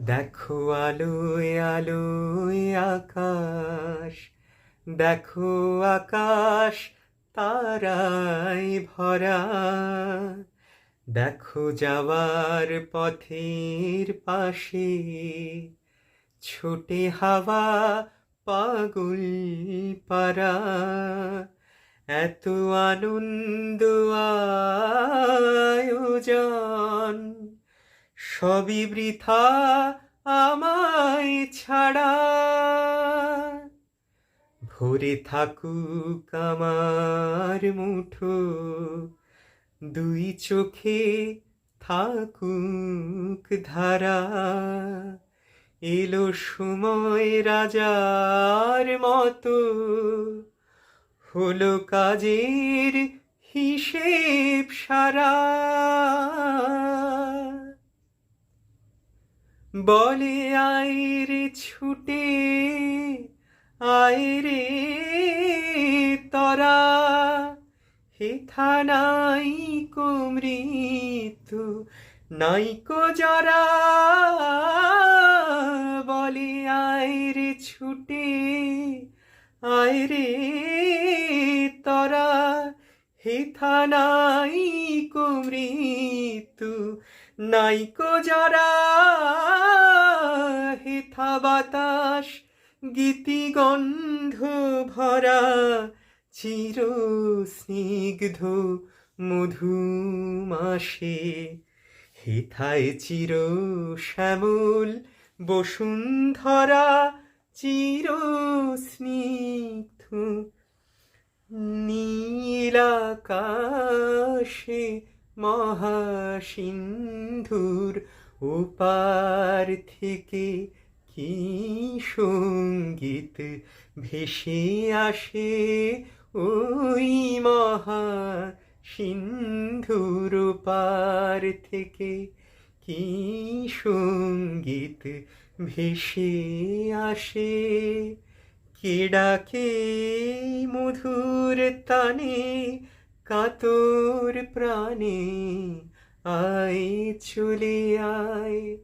দেখো আলোয় আলোয় আকাশ, দেখো আকাশ তারায় ভরা। দেখো যাওয়ার পথের পাশে ছোটে হাওয়া পাগল পারা। এত আনন্দ আয়োজন সবই বৃথা আমায় ছাড়া। ভরে থাকুক আমার মুঠো, দুই চোখে থাকুক ধারা। এলো সময় রাজার মতো, হলো কাজের হিসেব সারা। বলে আয় রে ছুটে আয় রে তরা, হেথা নাইকো মৃত্যু নাইকো জরা। বলে আয় রে ছুটে আয় রে তরা, হেথা নাইকো মৃত্যু নাইকো জরা। হেথা বাতাস গীতিগন্ধ ভরা, চির স্নিগ্ধ মধুমাসে। হেথায় চির শ্যামল বসুন্ধরা, চির স্নিগ্ধ নীল আকাশে মহাসিন্ধুর ওপার থেকে কি সঙ্গীত ভেসে আসে। ওই মহাসিন্ধুর ওপার থেকে কি সঙ্গীত ভেসে আসে। কে ডাকে মধুর তানে কাতর প্রাণে, আয় চলে আয়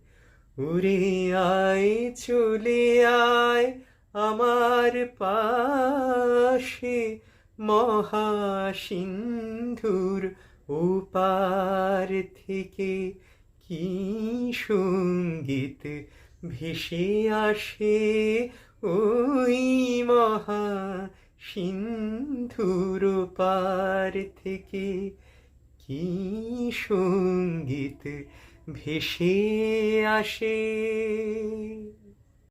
উড়ে আয় চলে আয় আমার পাশে। মহাসিন্ধুর ওপার থেকে কি সঙ্গীত ভেসে আসে। ওই মহাসিন্ধুর ওপার থেকে কি সঙ্গীত ভেসে আসে।